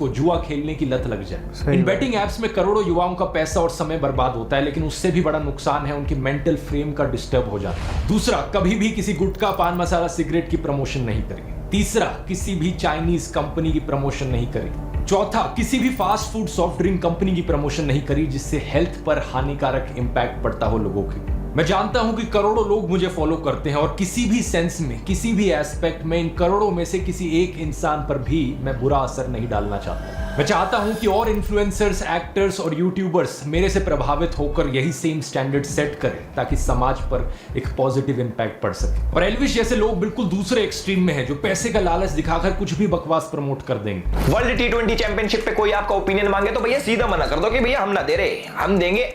को जुआ खेलने की लत लग जाए। इन बेटिंग एप्स में करोड़ों युवाओं का पैसा और समय बर्बाद होता है, लेकिन उससे भी बड़ा नुकसान है उनकी मेंटल फ्रेम का डिस्टर्ब हो जाता है। दूसरा, कभी भी किसी गुटखा, पान मसाला, सिगरेट की प्रमोशन नहीं करिए। तीसरा, किसी भी चाइनीज कंपनी की प्रमोशन नहीं करिए। चौथा, किसी भी fast food soft drink company की प्रमोशन नहीं करिए जिससे हेल्थ पर हानिकारक इंपैक्ट पड़ता हो लोगों की। मैं जानता हूं कि करोड़ों लोग मुझे फॉलो करते हैं और किसी भी सेंस में, किसी भी एस्पेक्ट में इन करोड़ों में से किसी एक इंसान पर भी मैं बुरा असर नहीं डालना चाहता। मैं चाहता हूं कि और इन्फ्लुएंसर्स, एक्टर्स और यूट्यूबर्स मेरे से प्रभावित होकर यही सेम स्टैंडर्ड सेट करें ताकि समाज पर एक पॉजिटिव इंपैक्ट पड़ सके। और एल्विश जैसे लोग बिल्कुल दूसरे एक्सट्रीम में हैं जो पैसे का लालच दिखाकर कुछ भी बकवास प्रमोट कर देंगे। वर्ल्ड T20 चैंपियनशिप पे कोई आपका ओपिनियन मांगे तो भैया सीधा मना कर दो कि भैया हम ना दे रहे, हम देंगे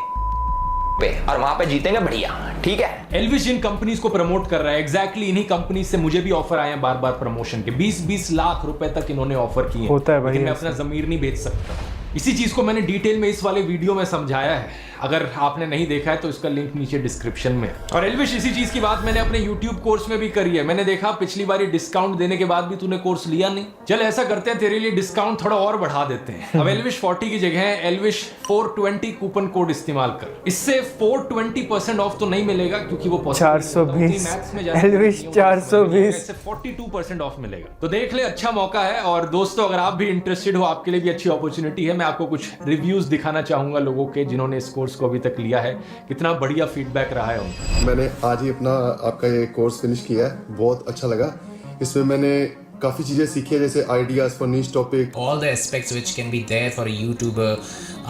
पे और वहां पे जीतेंगे बढ़िया, ठीक है। एल्विश इन कंपनीज को प्रमोट कर रहा है, एग्जैक्टली इन्हीं कंपनीज से मुझे भी ऑफर आए हैं बार बार प्रमोशन के। 20-20 लाख रुपए तक इन्होंने ऑफर किए हैं, लेकिन मैं अपना जमीर नहीं बेच सकता। इसी चीज को मैंने डिटेल में इस वाले वीडियो में समझाया है, अगर आपने नहीं देखा है तो इसका लिंक नीचे डिस्क्रिप्शन में। और एल्विश, इसी चीज की बात मैंने अपने YouTube कोर्स में भी करी है। मैंने देखा पिछली बार डिस्काउंट देने के बाद भी तूने कोर्स लिया नहीं, चल ऐसा करते हैं तेरे लिए डिस्काउंट थोड़ा और बढ़ा देते हैं। अब एल्विश 40 की जगह एल्विश 420 कूपन कोड इस्तेमाल कर। इससे 420% ऑफ तो नहीं मिलेगा क्योंकि वो 420 एल्विश 420 42% ऑफ मिलेगा। तो देख ले, अच्छा मौका है। और दोस्तों, अगर आप भी इंटरेस्टेड हो, आपके लिए भी अच्छी अपॉर्चुनिटी है। मैं आपको कुछ रिव्यूज दिखाना चाहूंगा लोगों के जिन्होंने इस कोर्स को अभी तक लिया है, कितना बढ़िया फीडबैक रहा है उनका। मैंने आज ही अपना आपका ये कोर्स फिनिश किया है, बहुत अच्छा लगा। इसमें मैंने काफ़ी चीज़ें सीखी है, जैसे ideas for niche topic. All the aspects which can be there for a YouTuber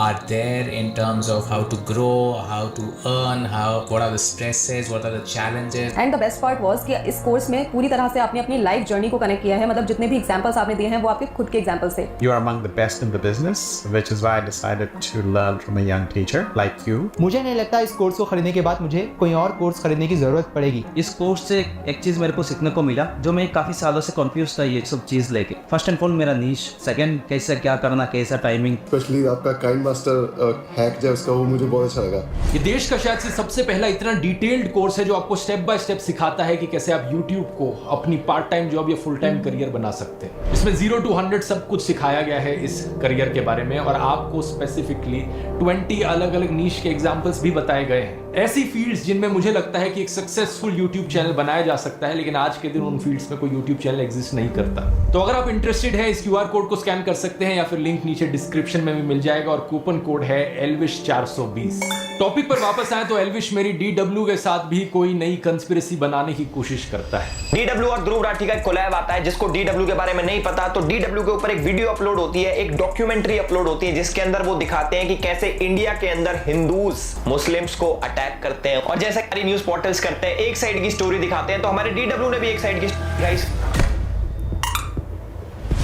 are there in terms of how to grow, how to earn, what are the stresses, what are the challenges. And the best part was कि इस course में पूरी तरह से आपने अपनी life journey को connect किया है। मतलब जितने भी एग्जांपल्स आपने दिए हैं वो आपके खुद के एग्जांपल्स थे। You are among the best in the business, which is why I decided to learn from a young teacher like you. मुझे नहीं लगता इस कोर्स को खरीदने के बाद मुझे कोई और कोर्स खरीदने की जरूरत पड़ेगी। इस कोर्स से एक चीज मेरे को सीखने को मिला जो मैं काफी सालों से कंफ्यूज था ये सब चीज लेके। फर्स्ट एंड फॉरमोस्ट मेरा नीश, सेकंड कैसे क्या करना, कैसा टाइमिंग। स्पेशली आपका काइंड मास्टर हैक जो उसका, वो मुझे बहुत अच्छा लगा। ये देश का शायद से सबसे पहला इतना डिटेल्ड कोर्स है जो आपको स्टेप बाय स्टेप सिखाता है कि कैसे आप YouTube को अपनी पार्ट टाइम जॉब या फुल टाइम करियर बना सकते हैं। इसमें 0 to 100 सब कुछ सिखाया गया है इस करियर के बारे में, और आपको स्पेसिफिकली 20 अलग अलग नीश के एग्जांपल्स भी बताए गए हैं। ऐसी फील्ड्स जिनमें मुझे लगता है कि एक सक्सेसफुल YouTube चैनल बनाया जा सकता है, लेकिन आज के दिन उन फील्ड्स में कोई YouTube चैनल एग्जिस्ट नहीं करता। तो अगर आप इंटरेस्टेड हैं, इस QR कोड को स्कैन कर सकते हैं या फिर लिंक नीचे डिस्क्रिप्शन में भी मिल जाएगा, और कूपन कोड है एल्विश 420। टॉपिक पर वापस आए तो एल्विश मेरी DW के साथ भी कोई नई कंस्पिरेसी बनाने की कोशिश करता है। DW और ध्रुव राठी का एक कोलैब आता है। जिसको DW के बारे में नहीं पता, तो DW के ऊपर एक वीडियो अपलोड होती है, एक डॉक्यूमेंट्री अपलोड होती है, जिसके अंदर वो दिखाते हैं कि कैसे इंडिया के अंदर हिंदूज मुस्लिम्स को अटैक करते हैं। और जैसे सारी न्यूज पोर्टल्स करते हैं, एक साइड की स्टोरी दिखाते हैं, तो हमारे DW ने भी एक साइड की गाइस।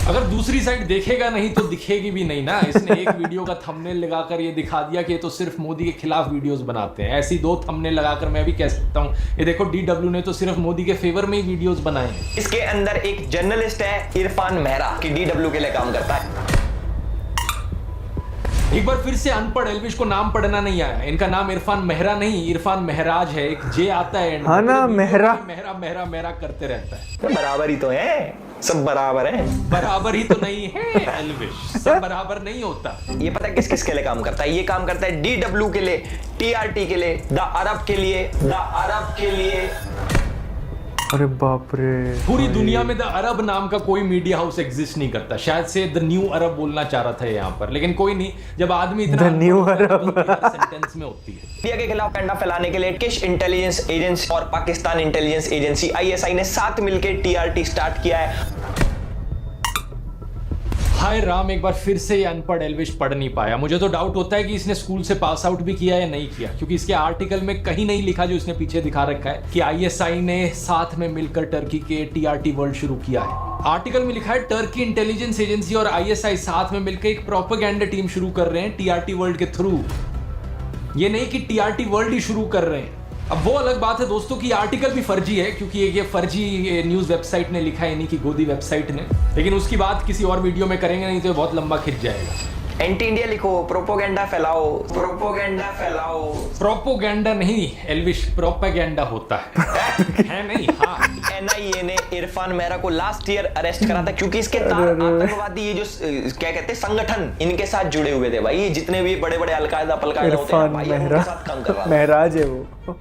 अगर दूसरी साइड देखेगा नहीं तो दिखेगी भी नहीं ना। इसने एक वीडियो का थंबनेल लगाकर ये दिखा दिया कि ये तो सिर्फ मोदी के खिलाफ वीडियोस बनाते हैं। ऐसी 2 थंबनेल लगाकर मैं भी कह सकता हूँ ये देखो DW ने तो सिर्फ मोदी के फेवर में ही वीडियोस बनाए हैं। इसके अंदर एक जर्नलिस्ट है इरफान मेहरा कि DW के लिए काम करता है। एक बार फिर से अनपढ़ एल्विश को नाम पढ़ना नहीं आया। इनका नाम इरफान मेहरा नहीं, इरफान महराज है। एक जे आता है, हाँ ना, मेहरा मेहरा मेहरा मेहरा करते रहता है। बराबर ही तो है, सब बराबर है। बराबर ही तो नहीं है एल्विश, सब बराबर नहीं होता। ये पता है किस किस के लिए काम करता है? ये काम करता है DW के लिए, TRT के लिए, द अरब के लिए, द अरब के लिए। अरे बाप रे, पूरी दुनिया में द अरब नाम का कोई मीडिया हाउस एग्जिस्ट नहीं करता। शायद से द न्यू अरब बोलना चाह रहा था यहाँ पर, लेकिन कोई नहीं। जब आदमी इतना द न्यू अरब सेंटेंस में होती है। इंडिया के खिलाफ कंडा फैलाने के लिए टर्किश इंटेलिजेंस एजेंसी और पाकिस्तान इंटेलिजेंस एजेंसी ISI ने साथ मिलकर TRT स्टार्ट किया है। हाय राम, एक बार फिर से ये अनपढ़ एल्विश पढ़ नहीं पाया। मुझे तो डाउट होता है कि इसने स्कूल से पास आउट भी किया या नहीं किया, क्योंकि इसके आर्टिकल में कहीं नहीं लिखा जो इसने पीछे दिखा रखा है कि ISI ने साथ में मिलकर टर्की के TRT वर्ल्ड शुरू किया है। आर्टिकल में लिखा है टर्की इंटेलिजेंस एजेंसी और ISI साथ में मिलकर एक प्रोपेगेंडा टीम शुरू कर रहे हैं TRT वर्ल्ड के थ्रू। ये नहीं कि TRT वर्ल्ड ही शुरू कर रहे हैं। अब वो अलग बात है दोस्तों कि आर्टिकल भी फर्जी है, क्योंकि ये फर्जी न्यूज वेबसाइट ने लिखा है, यानी कि गोदी वेबसाइट ने। लेकिन उसकी बात किसी और वीडियो में करेंगे, नहीं तो बहुत लंबा खिंच जाएगा। एंटी इंडिया लिखो, प्रोपोगेंडा फैलाओ, प्रोपोगेंडा फैलाओ। प्रोपोगेंडा नहीं एल्विश, प्रोपेगेंडा होता है। है नहीं? हाँ। एनआईए ने इरफान मेहरा को लास्ट ईयर अरेस्ट करा था क्योंकि इसके तार आतंकवादी ये जो क्या कहते हैं संगठन इनके साथ जुड़े हुए थे भाई। ये जितने भी बड़े बड़े अलकायदा पलकायदा होते हैं भाई, उनके साथ काम कर रहा था। महराज है वो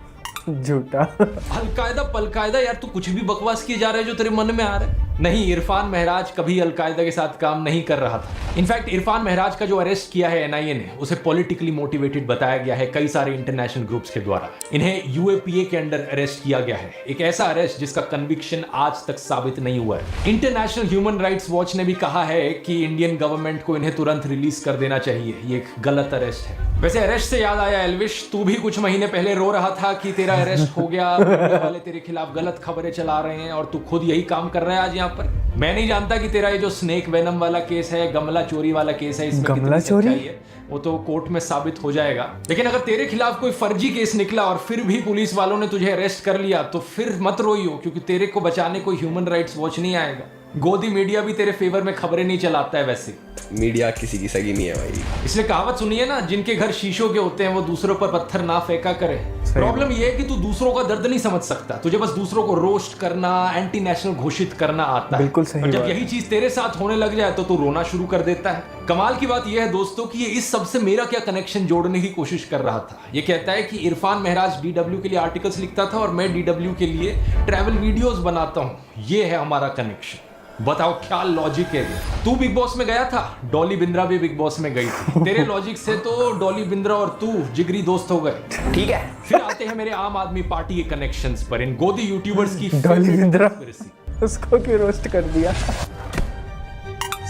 झूठा। अलकायदा पलकायदा यार, तू कुछ भी बकवास किए जा रहा है जो तेरे मन में आ रहा है। नहीं, इरफान महराज कभी अलकायदा के साथ काम नहीं कर रहा था। इनफैक्ट इरफान महराज का जो अरेस्ट किया है एनआईए ने, उसे पॉलिटिकली मोटिवेटेड बताया गया है कई सारे इंटरनेशनल ग्रुप्स के द्वारा। इन्हें यूएपीए के अंडर अरेस्ट किया गया है, एक ऐसा अरेस्ट जिसका कन्विक्शन आज तक साबित नहीं हुआ है। इंटरनेशनल ह्यूमन राइट्स वॉच ने भी कहा है कि इंडियन गवर्नमेंट को इन्हें तुरंत रिलीज कर देना चाहिए, ये एक गलत अरेस्ट है। वैसे अरेस्ट से याद आया एल्विश, तू भी कुछ महीने पहले रो रहा था कि तेरा अरेस्ट हो गया, मीडिया वाले तेरे खिलाफ गलत खबरें चला रहे हैं और तू खुद यही काम कर रहा है आज यहाँ पर। मैं नहीं जानता कि तेरा ये जो स्नेक वेनम वाला केस है, गमला चोरी वाला केस है, इसमें गमला चोरी है वो तो कोर्ट में साबित हो जाएगा। लेकिन अगर तेरे खिलाफ कोई फर्जी केस निकला और फिर भी पुलिस वालों ने तुझे अरेस्ट कर लिया तो फिर मत रोइयो, क्योंकि तेरे को बचाने कोई ह्यूमन राइट्स वॉच नहीं आएगा। गोदी मीडिया भी तेरे फेवर में खबरें नहीं चलाता है। वैसे मीडिया किसी की सगी नहीं है भाई। इसलिए कहावत सुनी है ना, जिनके घर शीशों के होते हैं वो दूसरों पर पत्थर ना फेंका करे। प्रॉब्लम ये है कि तू दूसरों का दर्द नहीं समझ सकता, तुझे बस दूसरों को रोस्ट करना, एंटी नेशनल घोषित करना आता है। बिल्कुल सही और जब बात। यही चीज तेरे साथ होने लग जाए तो तू रोना शुरू कर देता है। कमाल की बात यह है दोस्तों कि ये इस सबसे मेरा क्या कनेक्शन जोड़ने की कोशिश कर रहा था। ये कहता है कि इरफान महराज डीडब्ल्यू के लिए आर्टिकल्स लिखता था और मैं डीडब्ल्यू के लिए ट्रैवल वीडियोस बनाता हूं। ये है हमारा कनेक्शन। बताओ क्या लॉजिक है ये? तू बिग बॉस में गया था, डॉली बिंद्रा भी बिग बॉस में गई थी। तेरे लॉजिक से तो डॉली बिंद्रा और तू जिगरी दोस्त हो गए। ठीक है, फिर आते हैं मेरे आम आदमी पार्टी के कनेक्शंस पर, इन गोदी यूट्यूबर्स की डॉली बिंद्रा conspiracy। उसको क्यों रोस्ट कर दिया?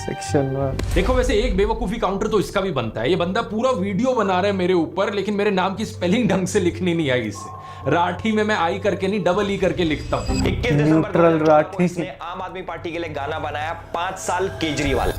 सेक्शन 1। देखो वैसे एक बेवकूफी काउंटर तो इसका भी बनता है। ये बंदा पूरा वीडियो बना रहा है मेरे ऊपर, लेकिन मेरे नाम की स्पेलिंग ढंग से लिखनी नहीं आई इसे। राठी में मैं आई करके नहीं, डबल ई करके लिखता हूँ। 21 दिसंबर न्यूट्रल राठी ने आम आदमी पार्टी के लिए गाना बनाया 5 साल केजरीवाल।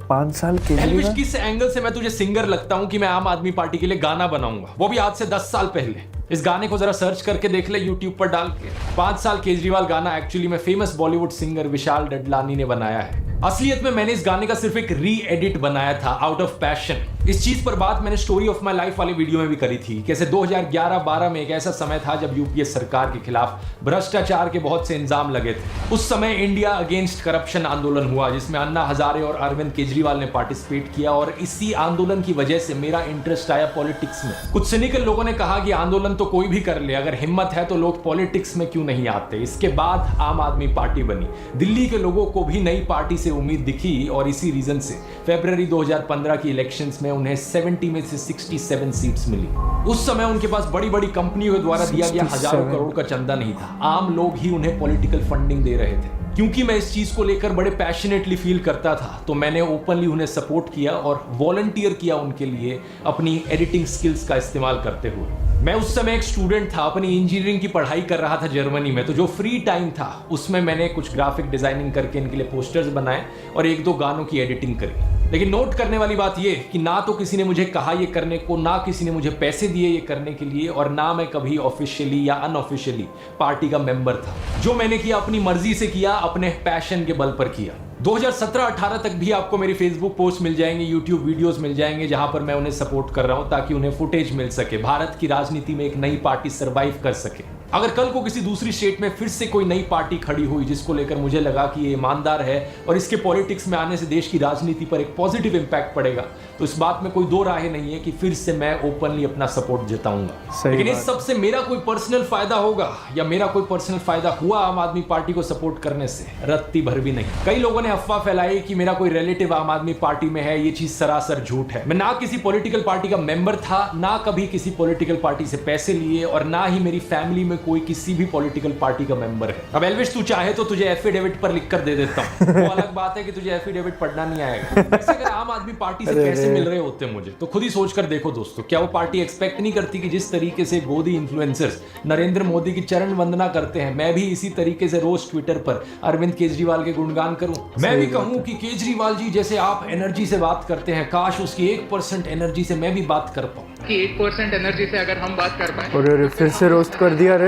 5 साल एल्विश, केजरीवाल। किस एंगल से मैं तुझे सिंगर लगता हूं कि मैं आम आदमी पार्टी के लिए गाना बनाऊंगा, वो भी आज से 10 साल पहले। इस गाने को जरा सर्च करके देख ले यूट्यूब पर डाल के। 5 साल केजरीवाल गाना एक्चुअली में फेमस बॉलीवुड सिंगर विशाल डडलानी ने बनाया है। असलियत में मैंने इस गाने का सिर्फ एक री एडिट बनाया था आउट ऑफ पैशन। इस चीज पर बात मैंने स्टोरी ऑफ माय लाइफ वाले वीडियो में भी करी थी। कैसे 2011-12 में एक ऐसा समय था जब यूपीए सरकार के खिलाफ भ्रष्टाचार के बहुत से इल्जाम लगे थे। उस समय इंडिया अगेंस्ट करप्शन आंदोलन हुआ, जिसमें अन्ना हजारे और अरविंद केजरीवाल ने पार्टिसिपेट किया, और इसी आंदोलन की वजह से मेरा इंटरेस्ट आया पॉलिटिक्स में। कुछ सिनिकल लोगों ने कहा कि आंदोलन तो कोई भी कर ले, अगर हिम्मत है तो लोग पॉलिटिक्स में क्यों नहीं आते। इसके बाद आम आदमी पार्टी बनी। दिल्ली के लोगों को भी नई पार्टी से उम्मीद दिखी और इसी रीजन से फरवरी 2015 की इलेक्शंस में उन्हें 70 में से 67 सीट्स मिली। उस समय उनके पास बड़ी बड़ी कंपनियों के द्वारा दिया गया हजारों करोड़ का चंदा नहीं था, आम लोग ही उन्हें पॉलिटिकल फंडिंग दे रहे थे। क्योंकि मैं इस चीज को लेकर बड़े पैशनेटली फील करता था तो मैंने ओपनली उन्हें सपोर्ट किया और वॉलंटियर किया उनके लिए अपनी एडिटिंग स्किल्स का इस्तेमाल करते हुए। मैं उस समय एक स्टूडेंट था, अपनी इंजीनियरिंग की पढ़ाई कर रहा था जर्मनी में, तो जो फ्री टाइम था उसमें मैंने कुछ ग्राफिक डिजाइनिंग करके इनके लिए पोस्टर्स बनाए और 1-2 गानों की एडिटिंग करी। लेकिन नोट करने वाली बात यह कि ना तो किसी ने मुझे कहा ये करने को, ना किसी ने मुझे पैसे दिए ये करने के लिए, और ना मैं कभी ऑफिशियली या अनऑफिशियली पार्टी का मेंबर था। जो मैंने किया अपनी मर्जी से किया, अपने पैशन के बल पर किया। 2017-18 तक भी आपको मेरी फेसबुक पोस्ट मिल जाएंगे, यूट्यूब वीडियोस मिल जाएंगे जहां पर मैं उन्हें सपोर्ट कर रहा हूं ताकि उन्हें फुटेज मिल सके, भारत की राजनीति में एक नई पार्टी सरवाइव कर सके। अगर कल को किसी दूसरी स्टेट में फिर से कोई नई पार्टी खड़ी हुई जिसको लेकर मुझे लगा कि ये ईमानदार है और इसके पॉलिटिक्स में आने से देश की राजनीति पर एक पॉजिटिव इंपैक्ट पड़ेगा, तो इस बात में कोई दो राहें नहीं है कि फिर से मैं ओपनली अपना सपोर्ट जताऊंगा। लेकिन इस सबसे मेरा कोई पर्सनल फायदा होगा या मेरा कोई पर्सनल फायदा हुआ आम आदमी पार्टी को सपोर्ट करने से? रत्ती भर भी नहीं। कई लोगों ने अफवाह फैलाई कि मेरा कोई रिलेटिव आम आदमी पार्टी में है, ये चीज सरासर झूठ है। मैं ना किसी पॉलिटिकल पार्टी का मेंबर था, ना कभी किसी पॉलिटिकल पार्टी से पैसे लिए, और ना ही मेरी फैमिली में कोई किसी भी पॉलिटिकल पार्टी का मेंबर है। अब एल्विश तू चाहे तो तुझे एफिडेविट पर लिख कर दे देता हूं, वो अलग बात है कि तुझे एफिडेविट पढ़ना नहीं आएगा। वैसे अगर आम आदमी पार्टी से पैसे मिल रहे होते मुझे तो खुद ही सोच कर देखो दोस्तों, क्या वो पार्टी एक्सपेक्ट नहीं करती कि जिस तरीके से गोदी इन्फ्लुएंसर्स नरेंद्र मोदी की चरण वंदना करते हैं, मैं भी इसी तरीके से रोज ट्विटर पर अरविंद केजरीवाल के गुणगान करूं। मैं भी कहूं कि केजरीवाल जी जैसे आप एनर्जी से बात करते हैं, काश उसकी 1% एनर्जी से मैं भी बात कर पाऊं। कि 1% एनर्जी से अगर हम बात कर पाए। अरे फिर से रोस्ट कर दिया रे।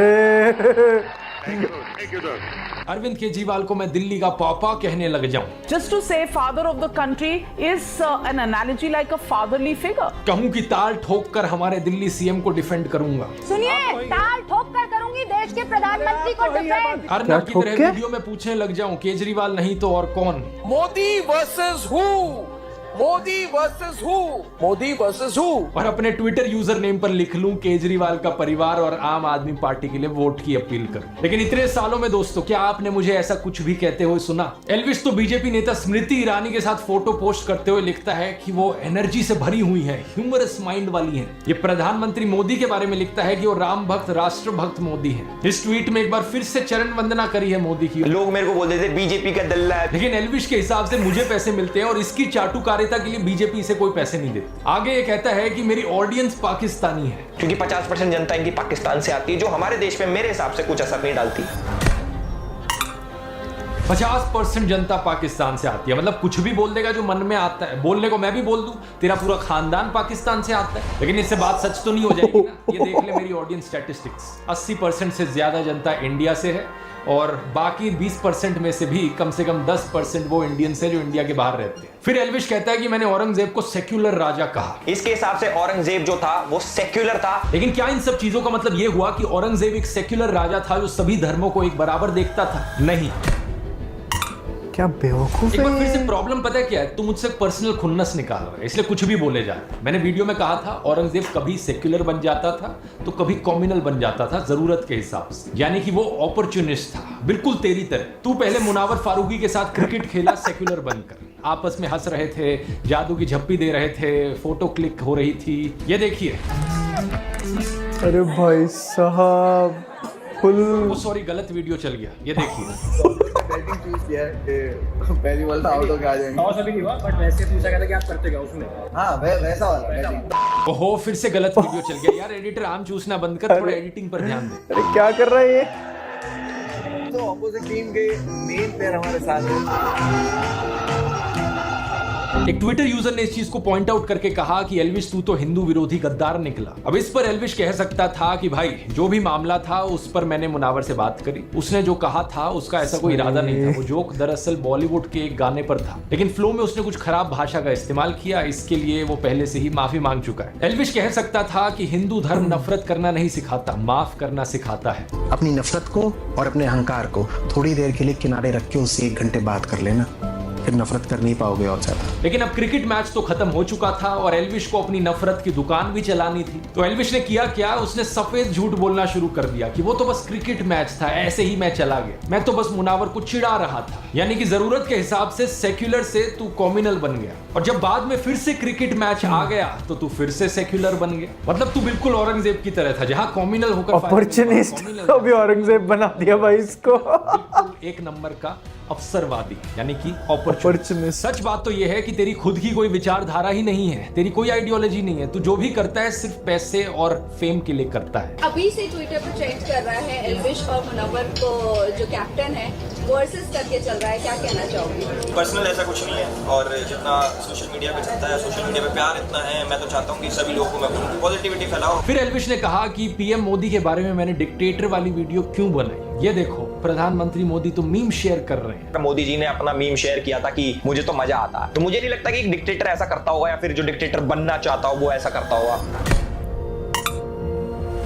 अरविंद केजरीवाल को मैं दिल्ली का पापा कहने लग जाऊं। Just to say father of the country is an analogy like a fatherly figure. कहूं कि ताल ठोक कर हमारे दिल्ली सीएम को डिफेंड करूंगा। सुनिए, ताल ठोक कर करूंगी करूंगी देश के प्रधानमंत्री को डिफेंड। अर्नब की तरह वीडियो में पूछने लग जाऊं, केजरीवाल नहीं तो और कौन? Modi versus who, Modi versus who, Modi versus who. और अपने ट्विटर यूजर नेम पर लिख लूं केजरीवाल का परिवार और आम आदमी पार्टी के लिए वोट की अपील करूं। लेकिन इतने सालों में दोस्तों, क्या आपने मुझे ऐसा कुछ भी कहते हुए सुना? एल्विश तो बीजेपी नेता स्मृति ईरानी के साथ फोटो पोस्ट करते हुए लिखता है कि वो एनर्जी से भरी हुई है, ह्यूमरस माइंड वाली है। ये प्रधानमंत्री मोदी के बारे में लिखता है कि वो राम भक्त, राष्ट्र भक्त मोदी है। इस ट्वीट में एक बार फिर से चरण वंदना करी है मोदी की। लोग मेरे को बोलते थे बीजेपी का दल्ला है, लेकिन एल्विश के हिसाब से मुझे पैसे मिलते हैं और इसकी चाटुकारिता के लिए बीजेपी इसे कोई पैसे नहीं देती। आगे ये कहता है कि मेरी ऑडियंस पाकिस्तानी है, क्योंकि 50% जनता इनकी पाकिस्तान से आती है, जो हमारे देश में मेरे हिसाब से कुछ असर नहीं डालती। 50% जनता पाकिस्तान से आती है, मतलब कुछ भी बोल देगा जो मन में आता है। बोलने को मैं भी बोल दूं, तेरा पूरा खानदान पाकिस्तान से आता है, लेकिन इससे बात सच तो नहीं हो जाएगी ना। ये देख ले मेरी ऑडियंस स्टैटिस्टिक्स, 80% से ज्यादा जनता इंडिया से है और बाकी 20% में से भी कम 10% वो इंडियंस है जो इंडिया के बाहर रहते हैं। फिर एल्विश कहता है कि मैंने औरंगजेब को सेक्युलर राजा कहा। इसके हिसाब से औरंगजेब जो था वो सेक्युलर था। लेकिन क्या इन सब चीजों का मतलब ये हुआ कि औरंगजेब एक सेक्युलर राजा था जो सभी धर्मों को एक बराबर देखता था? नहीं। क्या बेवकूफ एक बार है फिर से प्रॉब्लम पता है क्या है? तू मुझसे पर्सनल खुन्नस निकाल रहा है, इसलिए कुछ भी बोले जा रहा है। मैंने वीडियो में कहा था औरंगजेब कभी सेक्युलर बन जाता था तो कभी कम्युनल बन जाता था, जरूरत के हिसाब से। यानी कि वो अपॉर्चुनिस्ट था, बिल्कुल तेरी तरह। तू पहले मुनावर फारूकी के साथ क्रिकेट खेला सेक्युलर बनकर, आपस में हंस रहे थे, जादू की झप्पी दे रहे थे, फोटो क्लिक हो रही थी। ये देखिए। अरे भाई साहब फुल, सॉरी गलत वीडियो चल गया। ये देखिए। पहली बॉल था आउट हो गया जाएंगे। टॉस अभी नहीं हुआ, बट वैसे पूछा गया था कि आप करते क्या उसमें। हाँ वैसा वाला। ओहो, फिर से गलत वीडियो चल गया। यार एडिटर आम चूसना बंद कर, थोड़ा एडिटिंग पर ध्यान दे। अरे क्या कर रहा है ये? तो ऑपोजिट टीम के मेन प्लेयर हमारे साथ हैं। एक ट्विटर यूजर ने इस चीज को पॉइंट आउट करके कहा कि एल्विश तू तो हिंदू विरोधी गद्दार निकला। अब इस पर एल्विश कह सकता था कि भाई जो भी मामला था उस पर मैंने मुनावर से बात करी, उसने जो कहा था उसका ऐसा कोई इरादा नहीं था। वो जोक दरअसल बॉलीवुड के एक गाने पर था, लेकिन फ्लो में उसने कुछ खराब भाषा का इस्तेमाल किया, इसके लिए वो पहले से ही माफी मांग चुका है। एल्विश कह सकता था कि हिंदू धर्म नफरत करना नहीं सिखाता, माफ करना सिखाता है। अपनी नफरत को और अपने अहंकार को थोड़ी देर के लिए किनारे रख के उससे 1 घंटे बात कर लेना, फिर नफरत कर नहीं पाओगे और ज्यादा। लेकिन अब क्रिकेट मैच तो खत्म हो चुका था और एल्विश को अपनी नफरत की दुकान भी चलानी थी। तो एल्विश ने किया क्या? उसने सफेद झूठ बोलना शुरू कर दिया कि वो तो बस क्रिकेट मैच था, ऐसे ही मैं चला गया, मैं तो बस मुनावर को चिढ़ा रहा था। यानी कि जरूरत के हिसाब से सेक्युलर से तू कम्युनल बन गया, और जब बाद में फिर से क्रिकेट मैच आ गया तो तू फिर से सेक्युलर बन गया। मतलब तू बिल्कुल औरंगजेब की तरह था, जहाँ कम्युनल होकर अपॉर्चुनिस्ट अभी औरंगजेब बना दिया भाई इसको। एक नंबर का अवसरवादी, यानी कि अपॉर्चुनिस्ट। सच बात तो यह है कि तेरी खुद की कोई विचारधारा ही नहीं है, तेरी कोई आइडियोलॉजी नहीं है। तू जो भी करता है सिर्फ पैसे और फेम के लिए करता है। अभी से ट्विटर पर ट्रेंड कर रहा है एल्विश और मुनव्वर को जो कैप्टन है वर्सेस करके चल रहा है, क्या कहना चाहोगे? पर्सनल ऐसा कुछ नहीं है, और जितना सोशल मीडिया पे चलता है, सोशल मीडिया पे प्यार इतना है, मैं तो चाहता हूँ कि सभी लोगों को मैं पॉजिटिविटी फैलाओ। फिर एल्विश ने कहा कि पीएम मोदी के बारे में मैंने डिक्टेटर वाली वीडियो क्यों बनाई? ये देखो, प्रधानमंत्री मोदी तो मीम शेयर कर रहे हैं। मोदी जी ने अपना मीम शेयर किया था कि मुझे तो मजा आता है। तो मुझे नहीं लगता कि एक डिक्टेटर ऐसा करता होगा, या फिर जो डिक्टेटर बनना चाहता हो वो ऐसा करता होगा।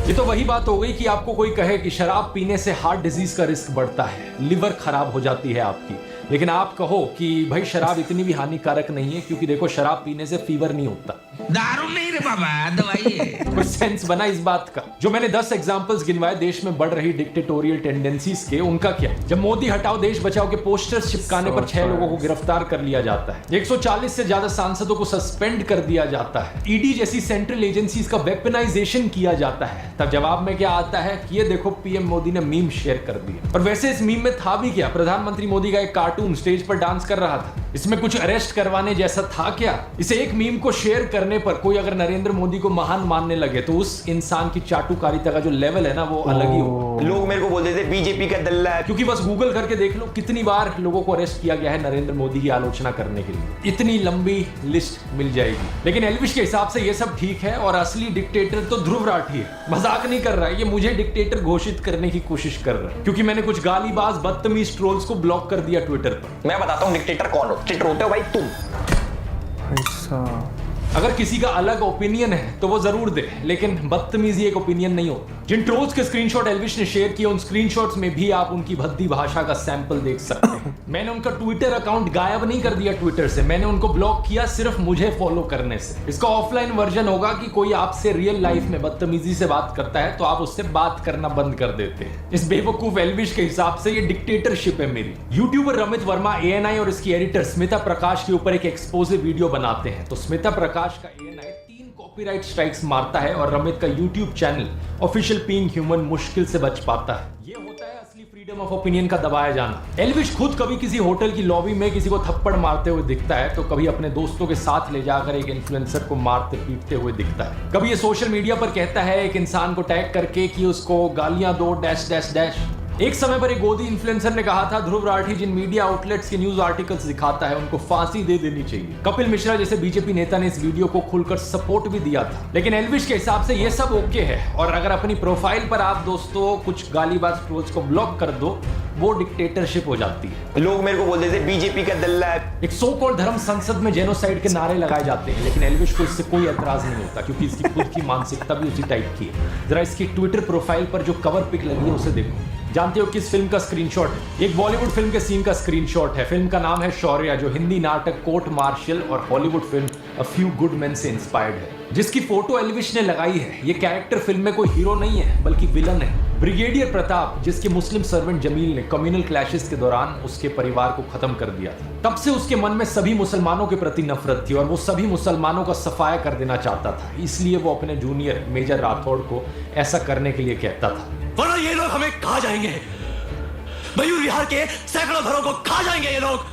ये तो वही बात हो गई कि आपको कोई कहे कि शराब पीने से हार्ट डिजीज का रिस्क बढ़ता है, लिवर खराब हो जाती है आपकी, लेकिन आप कहो कि भाई शराब इतनी भी हानिकारक नहीं है, क्योंकि देखो शराब पीने से फीवर नहीं होता। दारू नहीं रे बाबा, दवाई है। कुछ सेंस बना इस बात का? जो मैंने 10 एग्जांपल्स गिनवाए देश में बढ़ रही डिक्टेटोरियल टेंडेंसीज के, उनका क्या? जब मोदी हटाओ देश बचाओ के पोस्टर्स चिपकाने पर 6 लोगों को गिरफ्तार कर लिया जाता है, 140 से ज्यादा सांसदों को सस्पेंड कर दिया जाता है, ईडी जैसी सेंट्रल एजेंसीज का वेपनाइजेशन किया जाता है, तब जवाब में क्या आता है कि ये देखो पीएम मोदी ने मीम शेयर कर दिया। और वैसे इस मीम में था भी क्या? प्रधानमंत्री मोदी का एक कार्टून स्टेज पर डांस कर रहा था, इसमें कुछ अरेस्ट करवाने जैसा था क्या? इसे एक मीम को शेयर करने पर कोई अगर नरेंद्र मोदी को महान मानने लगे तो उस इंसान की चाटुकारिता का जो लेवल है ना वो अलग ही हो। लोग मेरे को बोलते थे बीजेपी का दल्ला है, क्योंकि बस गूगल करके देख लो कितनी बार लोगों को अरेस्ट किया गया है नरेंद्र मोदी की आलोचना करने के लिए, इतनी लंबी लिस्ट मिल जाएगी। लेकिन एल्विश के हिसाब से ये सब ठीक है और असली डिक्टेटर तो ध्रुव राठी है। मजाक नहीं कर रहा है, ये मुझे डिक्टेटर घोषित करने की कोशिश कर रहा है, क्योंकि मैंने कुछ गालीबाज बदतमीज ट्रोल्स को ब्लॉक कर दिया ट्विटर पर। मैं बताता हूँ डिक्टेटर कौन हो। डिक्टेटर होते हो भाई तुम। अगर किसी का अलग ओपिनियन है तो वो जरूर दे, लेकिन बदतमीजी एक ओपिनियन नहीं होता। जिन ट्रोल्स के स्क्रीनशॉट एल्विश ने शेयर किए, उन स्क्रीनशॉट्स में भी आप उनकी भद्दी भाषा का सैंपल देख सकते हैं। मैंने उनका ट्विटर अकाउंट गायब नहीं कर दिया ट्विटर से, मैंने उनको ब्लॉक किया सिर्फ मुझे फॉलो करने से। इसका ऑफलाइन वर्जन होगा कि कोई आपसे रियल लाइफ में बदतमीजी से बात करता है तो आप उससे बात करना बंद कर देते हैं। इस बेवकूफ एल्विश के हिसाब से ये डिक्टेटरशिप है मेरी। यूट्यूबर रमित वर्मा ANI और इसकी एडिटर स्मिता प्रकाश के ऊपर एक एक्सपोजिव वीडियो बनाते हैं, तो स्मिता प्रकाश का ANI 3 कॉपीराइट स्ट्राइक्स मारता है और रमित का YouTube channel official being human मुश्किल से बच पाता है। ये होता है असली फ्रीडम ऑफ ओपिनियन का दबाया जाना। एल्विश खुद कभी किसी होटल की लॉबी में किसी को थप्पड़ मारते हुए दिखता है तो कभी अपने दोस्तों के साथ ले जाकर एक इन्फ्लुएंसर को मारते पीटते हुए दिखता है। कभी ये सोशल मीडिया पर कहता है एक इंसान को टैग करके कि उसको गालियां दो डैश डैश डैश। एक समय पर एक गोदी इन्फ्लुएंसर ने कहा था ध्रुव राठी जिन मीडिया आउटलेट्स के न्यूज आर्टिकल्स दिखाता है उनको फांसी दे देनी चाहिए। कपिल मिश्रा जैसे बीजेपी नेता ने इस वीडियो को खुलकर सपोर्ट भी दिया था। लेकिन एल्विश के हिसाब से ये सब ओके है, और अगर अपनी प्रोफाइल पर आप दोस्तों कुछ गालीबाज ट्रोल्स को ब्लॉक कर दो वो डिक्टेटरशिप हो जाती है। लोग मेरे को बोलते थे बीजेपी का दल्ला है। एक सो कॉल्ड धर्म संसद में जेनोसाइड के नारे लगाए जाते हैं, लेकिन एल्विश को इससे कोई एतराज नहीं होता क्योंकि इसकी खुद की मानसिकता भी उसी टाइप की है। जरा इसकी ट्विटर प्रोफाइल पर जो कवर पिक लगी है उसे देखो। जानते हो किस फिल्म का स्क्रीनशॉट है? एक बॉलीवुड फिल्म के सीन का स्क्रीनशॉट है। फिल्म का नाम है शौर्या, जो हिंदी नाटक कोर्ट मार्शल और Hollywood film a few good main से इंस्पायर्ड है। जिसकी फोटो एल्विश ने लगाई है, ये कैरेक्टर फिल्म में कोई हीरो नहीं है बल्कि विलन है। ब्रिगेडियर प्रताप, जिसके मुस्लिम सर्वेंट जमील ने कम्युनल क्लैशेस के दौरान उसके परिवार को खत्म कर दिया था। तब से उसके मन में सभी मुसलमानों के प्रति नफरत थी और वो सभी मुसलमानों का सफाया कर देना चाहता था। इसलिए वो अपने जूनियर मेजर राठौड़ को ऐसा करने के लिए कहता था, वरना ये लोग हमें खा जाएंगे, मयूर विहार के सैकड़ों घरों को खा जाएंगे ये लोग।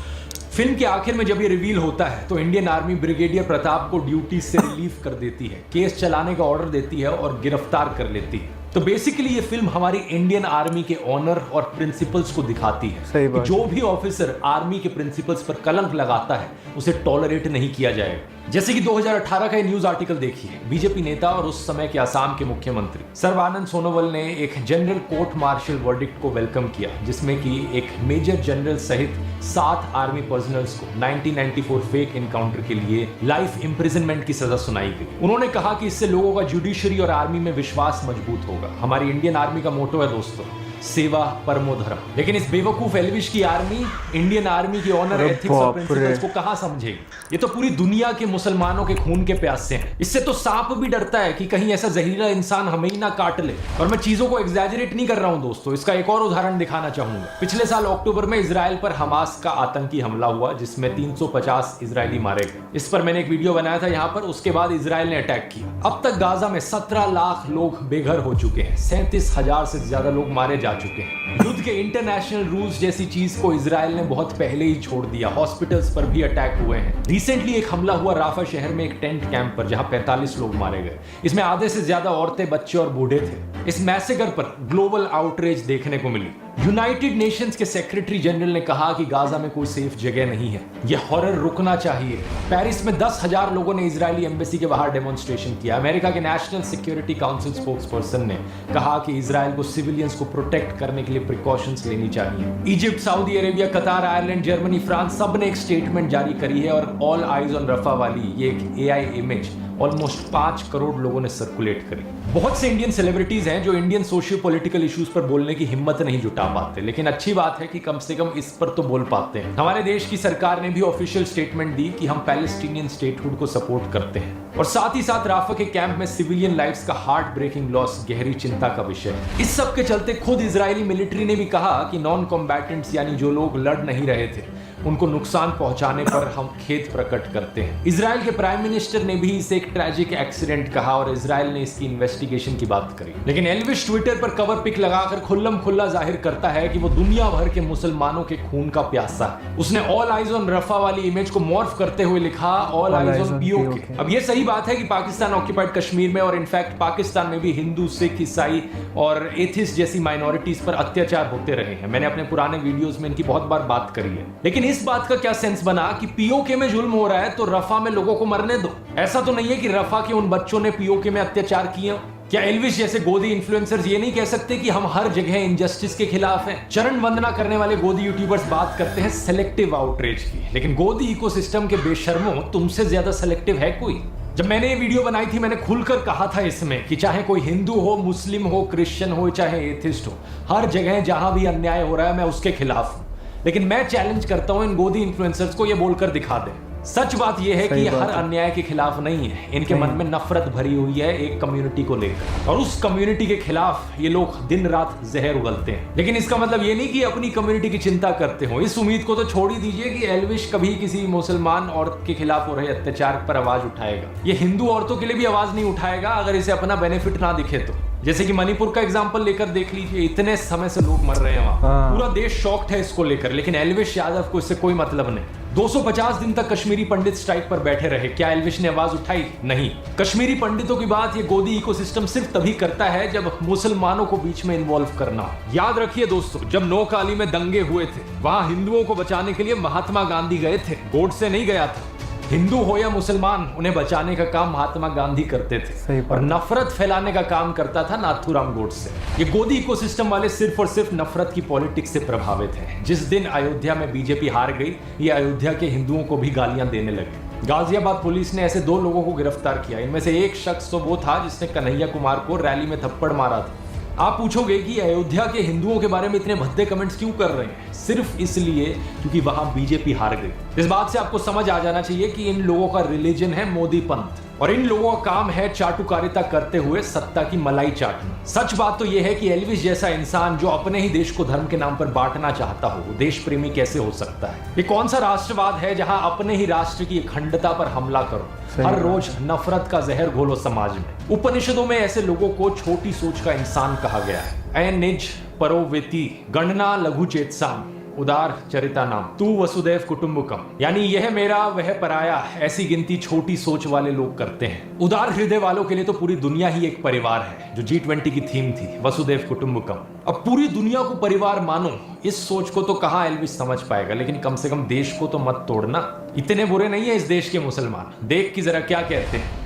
फिल्म के आखिर में जब ये रिवील होता है तो इंडियन आर्मी ब्रिगेडियर प्रताप को ड्यूटी से रिलीव कर देती है, केस चलाने का ऑर्डर देती है और गिरफ्तार कर लेती है। तो बेसिकली ये फिल्म हमारी इंडियन आर्मी के ऑनर और प्रिंसिपल्स को दिखाती है कि जो भी ऑफिसर आर्मी के प्रिंसिपल्स पर कलंक लगाता है उसे टॉलरेट नहीं किया जाएगा। जैसे कि 2018 का न्यूज आर्टिकल देखिए, बीजेपी नेता और उस समय के असम के मुख्यमंत्री सर्बानंद सोनोवाल ने एक जनरल कोर्ट मार्शल वर्डिक्ट को वेलकम किया, जिसमें कि एक मेजर जनरल सहित 7 आर्मी पर्सनल्स को 1994 फेक एनकाउंटर के लिए लाइफ इंप्रिजनमेंट की सजा सुनाई गई। उन्होंने कहा कि इससे लोगों का जुडिशरी और आर्मी में विश्वास मजबूत होगा। हमारी इंडियन आर्मी का मोटो है दोस्तों, सेवा परमो धर्म। लेकिन इस बेवकूफ एल्विश की आर्मी इंडियन आर्मी की ऑनर, एथिक्स और प्रिंसिपल्स को कहां समझेगी? ये तो पूरी दुनिया के मुसलमानों के खून के प्यासे हैं। इससे तो सांप भी डरता है कि कहीं ऐसा जहरीला इंसान हमें ही ना काट ले। और मैं चीजों को एग्जैजरेट नहीं कर रहा हूं दोस्तों, इसका एक और उदाहरण दिखाना चाहूंगा। पिछले साल अक्टूबर में इजराइल पर हमास का आतंकी हमला हुआ जिसमें 350 इजरायली मारे गए। इस पर मैंने एक वीडियो बनाया था यहाँ पर। उसके बाद इजराइल ने अटैक किया। अब तक गाजा में 17 लाख लोग बेघर हो चुके हैं, 37,000 से ज्यादा लोग मारे जा चुके हैं। युद्ध के इंटरनेशनल रूल्स जैसी चीज को इजराइल ने बहुत पहले ही छोड़ दिया। हॉस्पिटल्स पर भी अटैक हुए हैं। रिसेंटली एक हमला हुआ राफा शहर में एक टेंट कैंप पर, जहां 45 लोग मारे गए। इसमें आधे से ज्यादा औरतें, बच्चे और बूढ़े थे। इस मैसेकर पर ग्लोबल आउटरीच देखने को मिली। यूनाइटेड नेशंस के सेक्रेटरी जनरल ने कहा कि गाजा में कोई सेफ जगह नहीं है, यह हॉरर रुकना चाहिए। पेरिस में 10,000 लोगों ने इजरायली एम्बेसी के बाहर डेमोन्स्ट्रेशन किया। अमेरिका के नेशनल सिक्योरिटी काउंसिल स्पोक्सपर्सन ने कहा कि इजराइल को सिविलियंस को प्रोटेक्ट करने के लिए प्रिकॉशंस लेनी चाहिए। इजिप्ट, सऊदी अरेबिया, कतार, आयरलैंड, जर्मनी, फ्रांस सब ने एक स्टेटमेंट जारी करी है और ऑल आइज ऑन रफा वाली ये एक AI इमेज ऑलमोस्ट 5 करोड़ लोगों ने सर्कुलेट करी। बहुत से इंडियन सेलिब्रिटीज हैं जो इंडियन सोशियो पॉलिटिकल इश्यूज पर बोलने की हिम्मत नहीं जुटा पाते, लेकिन अच्छी बात है कि कम से कम इस पर तो बोल पाते हैं। हमारे देश की सरकार ने भी ऑफिशियल स्टेटमेंट दी कि हम पैलेस्टीनियन स्टेटहुड को सपोर्ट करते हैं, और साथ ही साथ राफा के कैंप में सिविलियन लाइव्स का हार्ट ब्रेकिंग लॉस गहरी चिंता का विषय है। इस सब के चलते खुद इजरायली मिलिट्री ने भी कहा कि नॉन कॉम्बैटेंट्स यानी जो लोग लड़ नहीं रहे थे उनको नुकसान पहुंचाने पर हम खेद प्रकट करते हैं। इजराइल के प्राइम मिनिस्टर ने भी इसे एक ट्रैजिक एक्सीडेंट कहा और इजराइल ने इसकी इन्वेस्टिगेशन की बात करी। लेकिन एल्विश ट्विटर पर कवर पिक लगाकर खुल्लम खुल्ला जाहिर करता है कि वो दुनिया भर के मुसलमानों के खून का प्यासा है। उसने ऑल आइज ऑन रफा वाली इमेज को मॉर्फ करते हुए लिखा ऑल आइज ऑन POK। अब ये सही बात है कि पाकिस्तान ऑक्यूपाइड कश्मीर में और इनफैक्ट पाकिस्तान में भी हिंदू, सिख, ईसाई और एथिस्ट जैसी माइनॉरिटीज पर अत्याचार होते रहे हैं। मैंने अपने पुराने वीडियोस में इनकी बहुत बार बात करी है। लेकिन इस बात का क्या सेंस बना कि POK में जुल्म हो रहा है तो रफा में लोगों को मरने दो? ऐसा तो नहीं है कि रफा के उन बच्चों ने POK में अत्याचार किए। क्या एल्विश जैसे गोदी इन्फ्लुएंसर्स ये नहीं कह सकते कि हम हर जगह इनजस्टिस के खिलाफ हैं? चरण वंदना करने वाले गोदी यूट्यूबर्स बात करते हैं सेलेक्टिव आउटरीच की, लेकिन गोदी इकोसिस्टम के बेशर्मों तुमसे ज्यादा सेलेक्टिव है कोई? जब मैंने ये वीडियो बनाई थी मैंने खुलकर कहा था इसमें कि चाहे कोई हिंदू हो, मुस्लिम हो, क्रिश्चियन हो, चाहे एथिस्ट हो, हर जगह जहां भी अन्याय हो रहा है मैं उसके खिलाफ हूं। लेकिन मैं चैलेंज करता हूं इन गोदी इन्फ्लुएंसर्स को ये बोलकर दिखा दें। सच बात यह है कि ये हर अन्याय के खिलाफ नहीं है, इनके मन में नफरत भरी हुई है एक कम्युनिटी को लेकर, और उस कम्युनिटी के खिलाफ ये लोग दिन रात जहर उगलते हैं। लेकिन इसका मतलब ये नहीं कि अपनी कम्युनिटी की चिंता करते हो। इस उम्मीद को तो छोड़ ही दीजिए कि एल्विश कभी किसी मुसलमान औरत के खिलाफ हो रहे अत्याचार पर आवाज उठाएगा। ये हिंदू औरतों के लिए भी आवाज नहीं उठाएगा अगर इसे अपना बेनिफिट ना दिखे तो। जैसे कि मणिपुर का एग्जांपल लेकर देख लीजिए, इतने समय से लोग मर रहे हैं वहां, पूरा देश शॉक्ड है इसको लेकर, लेकिन एल्विश यादव को इससे कोई मतलब नहीं। 250 दिन तक कश्मीरी पंडित स्ट्राइक पर बैठे रहे, क्या एल्विश ने आवाज उठाई? नहीं। कश्मीरी पंडितों की बात ये गोदी इकोसिस्टम सिर्फ तभी करता है जब मुसलमानों को बीच में इन्वॉल्व करना हो। याद रखिए दोस्तों, जब नौकाली में दंगे हुए थे वहां हिंदुओं को बचाने के लिए महात्मा गांधी गए थे, गोडसे नहीं गया था। हिंदू हो या मुसलमान, उन्हें बचाने का काम महात्मा गांधी करते थे, और नफरत फैलाने का काम करता था नाथूराम गोडसे। ये गोदी इकोसिस्टम वाले सिर्फ और सिर्फ नफरत की पॉलिटिक्स से प्रभावित हैं। जिस दिन अयोध्या में बीजेपी हार गई, ये अयोध्या के हिंदुओं को भी गालियां देने लगे। गाजियाबाद पुलिस ने ऐसे 2 लोगों को गिरफ्तार किया। इनमें से एक शख्स तो वो था जिसने कन्हैया कुमार को रैली में थप्पड़ मारा था। आप पूछोगे कि अयोध्या के हिंदुओं के बारे में इतने भद्दे कमेंट्स क्यों कर रहे हैं? सिर्फ इसलिए क्योंकि वहां बीजेपी हार गई। इस बात से आपको समझ आ जाना चाहिए कि इन लोगों का रिलीजन है मोदी पंथ, और इन लोगों का काम है चाटुकारिता करते हुए सत्ता की मलाई चाटना। सच बात तो यह है कि एल्विश जैसा इंसान जो अपने ही देश को धर्म के नाम पर बांटना चाहता हो, वो देश प्रेमी कैसे हो सकता है? ये कौन सा राष्ट्रवाद है जहां अपने ही राष्ट्र की अखंडता पर हमला करो, हर रोज नफरत का जहर घोलो समाज में? उपनिषदों में ऐसे लोगों को छोटी सोच का इंसान कहा गया है। ऐ निज परोवेति गणना लघु चेतसाम उदार चरिता नाम तू वसुदेव कुटुंबकम, यानी यह मेरा वह पराया, ऐसी गिनती छोटी सोच वाले लोग करते हैं। उदार हृदय वालों के लिए तो पूरी दुनिया ही एक परिवार है, जो G20 की थीम थी, वसुदेव कुटुंबकम। अब पूरी दुनिया को परिवार मानो, इस सोच को तो कहाँ एल्विश समझ पाएगा, लेकिन कम से कम देश को तो मत तोड़ना। इतने बुरे नहीं है इस देश के मुसलमान, देख की जरा क्या कहते हैं।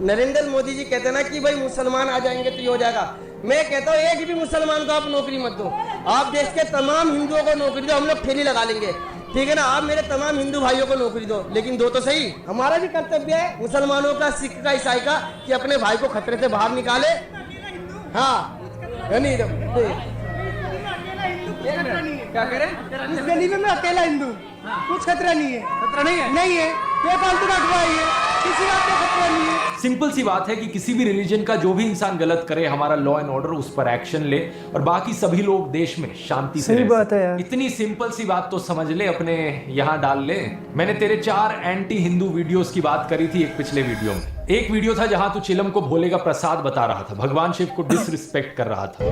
नरेंद्र मोदी जी कहते हैं ना कि भाई मुसलमान आ जाएंगे तो ये हो जाएगा। मैं कहता हूँ एक भी मुसलमान को आप नौकरी मत दो, आप देश के तमाम हिंदुओं को नौकरी दो, हम लोग ठेली लगा लेंगे, ठीक है ना? आप मेरे तमाम हिंदू भाइयों को नौकरी दो, लेकिन दो तो सही। हमारा भी कर्तव्य है मुसलमानों का, सिख का, ईसाई का, कि अपने भाई को खतरे से बाहर निकाले। हाँ नहीं क्या कह रहे हैं? इस गली में मैं अकेला हिंदू, कुछ खतरा नहीं है। खतरा नहीं है? नहीं है, फालतू का अखबार है, किसी बात का खतरा नहीं है। सिंपल सी बात है कि किसी भी रिलीजन का जो भी इंसान गलत करे, हमारा लॉ एंड ऑर्डर उस पर एक्शन ले, और बाकी सभी लोग देश में शांति से रह सकें। इतनी सिंपल सी बात तो समझ ले, अपने यहाँ डाल ले। मैंने तेरे 4 एंटी हिंदू वीडियोस की बात करी थी एक पिछले वीडियो में। एक वीडियो था जहां तू चिलम को भोले का प्रसाद बता रहा था, भगवान शिव को डिसरिस्पेक्ट कर रहा था।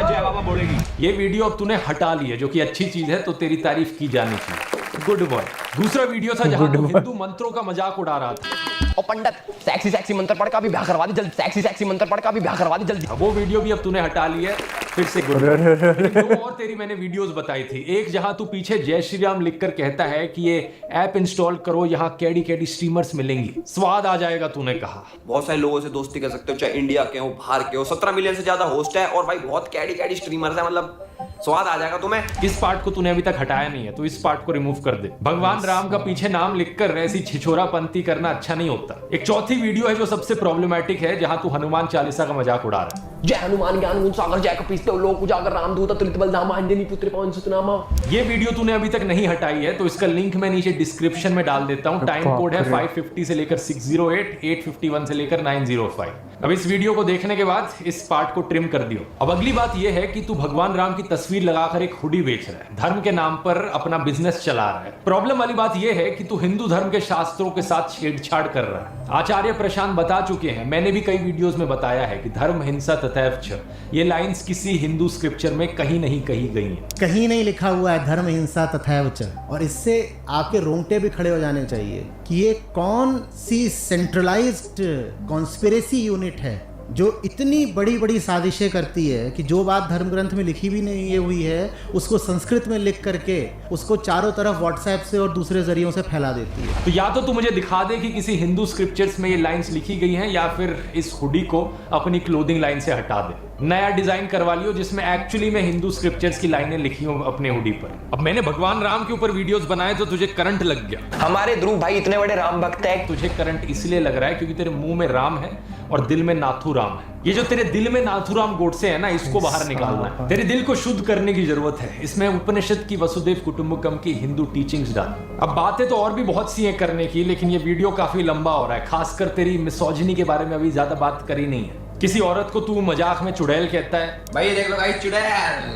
जय बाबा बोलेगी। ये वीडियो अब तूने हटा ली है, जो कि अच्छी चीज है, तो तेरी तारीफ की जानी चाहिए, गुड बॉय। दूसरा वीडियो था जहां तू हिंदू मंत्रों का मजाक उड़ा रहा था। और पंडित सेक्सी सेक्सी मंत्र पढ़ का भी ब्याह करवा दे जल्दी, सेक्सी सेक्सी मंत्र पढ़ का भी ब्याह करवा दे जल्दी। वो वीडियो भी अब तूने हटा ली है, फिर से गुड बॉय। और तेरी मैंने वीडियोस बताई थी, एक जहां तू पीछे जय श्री राम लिखकर कहता है कि ये ऐप इंस्टॉल करो, यहाँ कैडी कैडी स्ट्रीमर्स मिलेंगी, स्वाद आ जाएगा, तूने कहा। बहुत सारे लोगों से दोस्ती कर सकते हो, चाहे इंडिया के हो, बाहर के हो। 17 मिलियन से ज्यादा होस्ट है, और भाई बहुत कैडी कैडी स्ट्रीमर्स है, मतलब स्वाद आ जाएगा तुम्हें। इस पार्ट को तूने अभी तक हटाया नहीं है, तो इस पार्ट को रिमूव कर दे। भगवान राम का पीछे नाम लिखकर ऐसी छिछोरापंती करना अच्छा नहीं होता। एक चौथी वीडियो है जो सबसे प्रॉब्लमेटिक है, जहां तू हनुमान चालीसा का मजाक उड़ा रहा है। जय हनुमान ज्ञान गुण सागर जय कपीस लोक उजागर रामदूत तुलित बलधामा अंजनी पुत्र पवन सुतनामा। ये वीडियो तूने अभी तक नहीं हटाई है, तो इसका लिंक मैं नीचे डिस्क्रिप्शन में डाल देता हूं। टाइम कोड है 550 से लेकर 608, 851 से लेकर 905। अब इस वीडियो को देखने के बाद इस पार्ट को ट्रिम कर दियो। अब अगली बात यह है कि तू भगवान राम की तस्वीर लगाकर एक हुडी बेच रहा है, धर्म के नाम पर अपना बिजनेस चला रहा है। प्रॉब्लम वाली बात यह है कि तू हिंदू धर्म के शास्त्रों के साथ छेड़छाड़ कर रहा है। आचार्य प्रशांत बता चुके हैं, मैंने भी कई वीडियोस में बताया है कि धर्म हिंसा तथैव च, ये लाइंस किसी हिंदू स्क्रिप्चर में कहीं नहीं कही गई हैं। कहीं नहीं लिखा हुआ है धर्म हिंसा तथैव च। और इससे आपके रोंगटे भी खड़े हो जाने चाहिए कि ये कौन सी सेंट्रलाइज्ड कॉन्स्पिरेसी यूनिट है जो इतनी बड़ी बड़ी साजिशें करती है कि जो बात धर्म ग्रंथ में लिखी भी नहीं है हुई है उसको संस्कृत में लिख करके उसको चारों तरफ व्हाट्सएप से और दूसरे जरियों से फैला देती है। तो या तो तू मुझे दिखा दे कि किसी हिंदू स्क्रिप्चर्स में ये लाइंस लिखी गई हैं, या फिर इस हुडी को अपनी क्लोथिंग लाइन से हटा दे, नया डिजाइन करवा लियो जिसमें एक्चुअली में हिंदू स्क्रिप्चर्स की लाइनें लिखी हो अपने हुडी पर। अब मैंने भगवान राम के ऊपर वीडियोस बनाए तो तुझे करंट लग गया। हमारे ध्रुव भाई इतने बड़े राम भक्त है। तुझे करंट इसलिए लग रहा है क्योंकि तेरे मुंह में राम है और दिल में नाथूराम है। ये जो तेरे दिल में नाथूराम गोडसे है ना, इसको बाहर निकालना है। तेरे दिल को शुद्ध करने की जरूरत है। इसमें उपनिषद की वसुदेव कुटुंबकम की हिंदू टीचिंग्स डाल। अब बातें तो और भी बहुत सी हैं करने की, लेकिन ये वीडियो काफी लंबा हो रहा है। खासकर तेरी मिसोजिनी के बारे में अभी ज्यादा बात करी नहीं है। किसी औरत को तू मजाक में चुड़ैल कहता है, भाई देख लो गाइस चुड़ैल।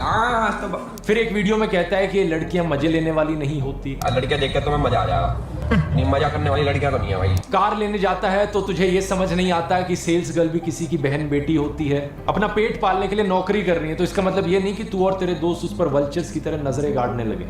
तो फिर एक वीडियो में कहता है कि ये लड़कियां मजे लेने वाली नहीं होती। लड़कियां देख के तुम्हें मजा आ जाएगा, नहीं मजा करने वाली लड़कियां तो नहीं है भाई। कार लेने जाता है तो तुझे ये समझ नहीं आता कि सेल्स गर्ल भी किसी की बहन बेटी होती है। अपना पेट पालने के लिए नौकरी कर रही है तो इसका मतलब ये नहीं कि तू और तेरे दोस्त उस पर वल्चर्स की तरह नजरें गाड़ने लगे।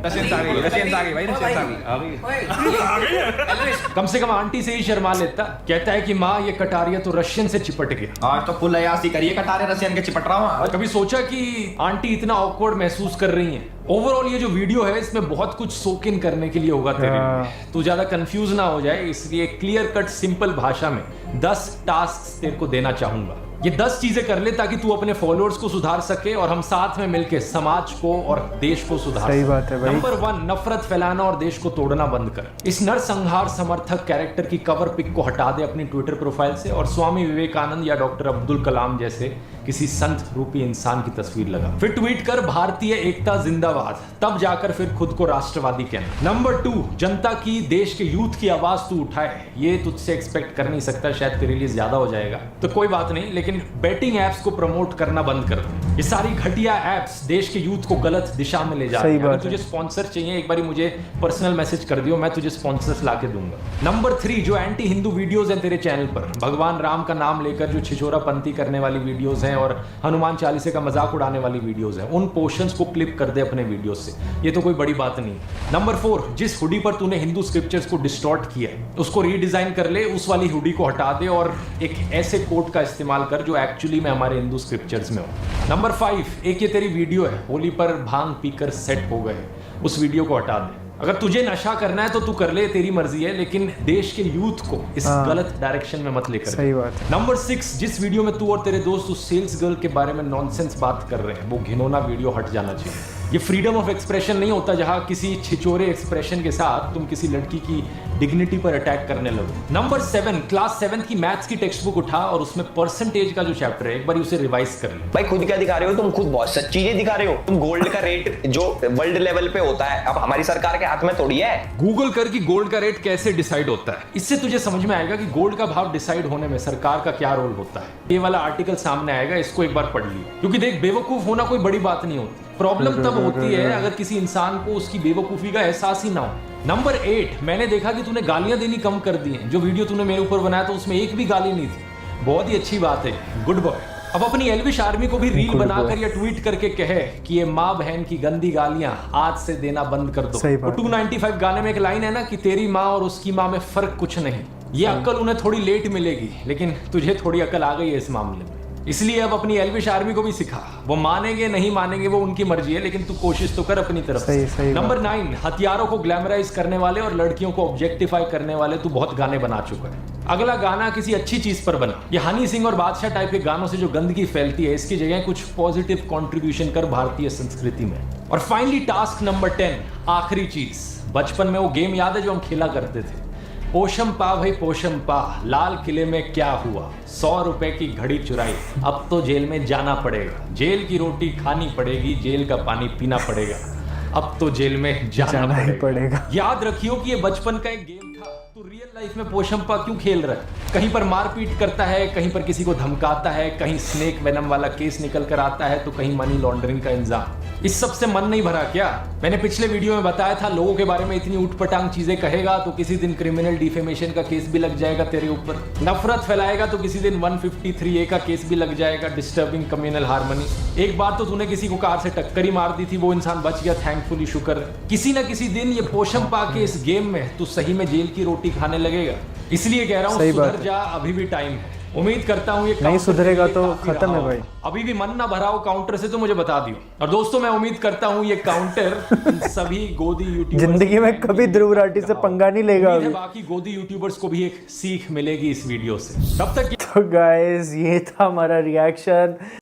कम से कम आंटी से ही शर्मा लेता। कहता है कि माँ ये कटारिया तो रशियन से चिपट गया। आज तो फुल अयासी करिए, कटारे रशियन के चिपट रहा हूँ। कभी सोचा कि आंटी इतना ऑकवर्ड महसूस कर रही हैं? ओवरऑल ये जो वीडियो है इसमें बहुत कुछ सोक इन करने के लिए होगा तेरे लिए। तू ज्यादा कंफ्यूज ना हो जाए, इसलिए क्लियर कट सिंपल भाषा में 10 टास्क तेरे को देना चाहूंगा। ये 10 चीजें कर ले ताकि तू अपने फॉलोअर्स को सुधार सके और हम साथ में मिलकर समाज को और देश को सुधार सही बात है भाई। नंबर 1, नफरत फैलाना और देश को तोड़ना बंद कर। इस नरसंहार समर्थक कैरेक्टर की कवर पिक को हटा दे अपनी ट्विटर प्रोफाइल से और स्वामी विवेकानंद या डॉक्टर अब्दुल कलाम जैसे किसी संत रूपी इंसान की तस्वीर लगा। फिर ट्वीट कर भारतीय एकता जिंदाबाद, तब जाकर फिर खुद को राष्ट्रवादी कहना। नंबर 2, जनता की, देश के यूथ की आवाज तू उठाए। ये तुझसे एक्सपेक्ट कर नहीं सकता, शायद तेरे लिए ज्यादा हो जाएगा तो कोई बात नहीं, लेकिन बेटिंग एप्स को प्रमोट करना बंद कर दो। ये सारी घटिया एप्स देश के यूथ को गलत दिशा में ले जा रही है। अगर तुझे स्पॉन्सर चाहिए एक बार मुझे पर्सनल मैसेज कर दियो, मैं तुझे स्पॉन्सर्स लाके दूंगा। नंबर 3, जो एंटी हिंदू वीडियोस हैं तेरे चैनल पर, भगवान राम का नाम लेकर जो छिछोरापंथी करने वाली वीडियोस हैं और हनुमान चालीसा का मजाक उड़ाने वाली वीडियोस हैं, उन पोर्शंस को क्लिप कर दे अपने वीडियोस से। ये तो कोई बड़ी बात नहीं। नंबर 4, जिस हुडी पर तूने हिंदू स्क्रिप्चर्स को डिस्टॉर्ट किया है उसको रीडिजाइन कर ले, उस वाली हुडी को हटा दे और एक ऐसे कोट का इस्तेमाल कर जो एक्चुअली में हमारे हिंदू स्क्रिप्चर्स में हो। नंबर 5, एक ये तेरी वीडियो है होली पर भांग पीकर सेट हो गए, उस वीडियो को हटा दे। अगर तुझे नशा करना है तो तू कर ले, तेरी मर्जी है, लेकिन देश के यूथ को इस गलत डायरेक्शन में मत लेकर। सही बात है। नंबर 6, जिस वीडियो में तू और तेरे दोस्त उस सेल्स गर्ल के बारे में नॉनसेंस बात कर रहे हैं वो घिनौना वीडियो हट जाना चाहिए। ये फ्रीडम ऑफ एक्सप्रेशन नहीं होता जहां किसी छिचोरे एक्सप्रेशन के साथ तुम किसी लड़की की डिग्निटी पर अटैक करने लगो। नंबर 7, क्लास 7 की मैथ्स की टेक्स्ट बुक उठा और उसमें परसेंटेज का जो चैप्टर है एक बार उसे रिवाइज कर ले। भाई खुद क्या दिखा रहे हो तुम? खुद बहुत सच चीजें दिखा रहे हो। तुम गोल्ड का रेट जो वर्ल्ड लेवल पे होता है अब हमारी सरकार के हाथ में थोड़ी है। गूगल कर कि गोल्ड का रेट कैसे डिसाइड होता है, इससे तुझे समझ में आएगा कि गोल्ड का भाव डिसाइड होने में सरकार का क्या रोल होता है। ये वाला आर्टिकल सामने आएगा, इसको एक बार पढ़ लियो, क्योंकि देख बेवकूफ होना कोई बड़ी बात नहीं होती। प्रॉब्लम तब होती है अगर किसी इंसान को उसकी बेवकूफी का एहसास ही ना हो। नंबर 8, मैंने देखा कि तूने गालियां देनी कम कर दी हैं। जो वीडियो तूने मेरे ऊपर बनाया था उसमें एक भी गाली नहीं थी। बहुत ही अच्छी बात है, गुड बॉय। अब अपनी एल्विश आर्मी को भी रील बनाकर या ट्वीट करके कहे कि ये माँ बहन की गंदी गालियां आज से देना बंद कर दो। 295 गाने में एक लाइन है ना कि तेरी माँ और उसकी माँ में फर्क कुछ नहीं। ये अक्ल उन्हें थोड़ी लेट मिलेगी, लेकिन तुझे थोड़ी अक्ल आ गई है इस मामले में। इसलिए अब अपनी एल्विश आर्मी को भी सिखा। वो मानेंगे नहीं मानेंगे वो उनकी मर्जी है, लेकिन तू कोशिश तो कर अपनी तरफ से। नंबर 9, हथियारों को ग्लैमराइज करने वाले और लड़कियों को ऑब्जेक्टिफाई करने वाले तू बहुत गाने बना चुका है। अगला गाना किसी अच्छी चीज पर बना। ये हनी सिंह और बादशाह टाइप के गानों से जो गंदगी फैलती है इसकी जगह कुछ पॉजिटिव कंट्रीब्यूशन कर भारतीय संस्कृति में। और फाइनली टास्क नंबर 10, आखिरी चीज। बचपन में वो गेम याद है जो हम खेला करते थे, पोशम पा भाई पोशम पा, लाल किले में क्या हुआ, 100 रुपए की घड़ी चुराई, अब तो जेल में जाना पड़ेगा, जेल की रोटी खानी पड़ेगी, जेल का पानी पीना पड़ेगा, अब तो जेल में जाना पड़ेगा। याद रखियो कि ये बचपन का एक गेम था। तू रियल लाइफ में पोशंपा क्यों खेल रहा है? कहीं पर मारपीट करता है, कहीं पर किसी को धमकाता है, कहीं स्नेक वेनम वाला केस निकल कर आता है, तो कहीं मनी लॉन्ड्रिंग का इल्जाम। इस सब से मन नहीं भरा क्या? मैंने पिछले वीडियो में बताया था लोगों के बारे में इतनी उठपटांग चीजें कहेगा तो किसी दिन क्रिमिनल डिफेमेशन का केस भी लग जाएगा तेरे ऊपर। नफरत फैलाएगा तो किसी दिन 153A का केस भी लग जाएगा, डिस्टर्बिंग कम्युनल हार्मनी। एक बार तो तूने किसी को कार से टक्कर ही मार दी थी, वो इंसान बच गया, थैंकफुली शुक्र। किसी ना किसी दिन ये पोशंपा के इस गेम में तू सही में जेल की रोटी खाने लगेगा। इसलिए कह रहा हूँ सुधर जा, अभी भी टाइम है। उम्मीद करता हूँ ये नहीं counter सुधरेगा के लिए तो काफी खत्म रहा है होगा। भाई। अभी भी मन ना भरा हो काउंटर से तो मुझे बता दियो। और दोस्तों मैं उम्मीद करता हूँ ये काउंटर इन सभी गोदी यूट्यूबर्स जिंदगी में कभी ध्रुव राठी से पंगा नहीं लेगा उम्मीद है अभी। बाकी गोदी यूट्यूबर्स को भी एक सीख मिलेगी इस वीडियो से। तब तक तो गाइस ये था हमारा रिएक्शन।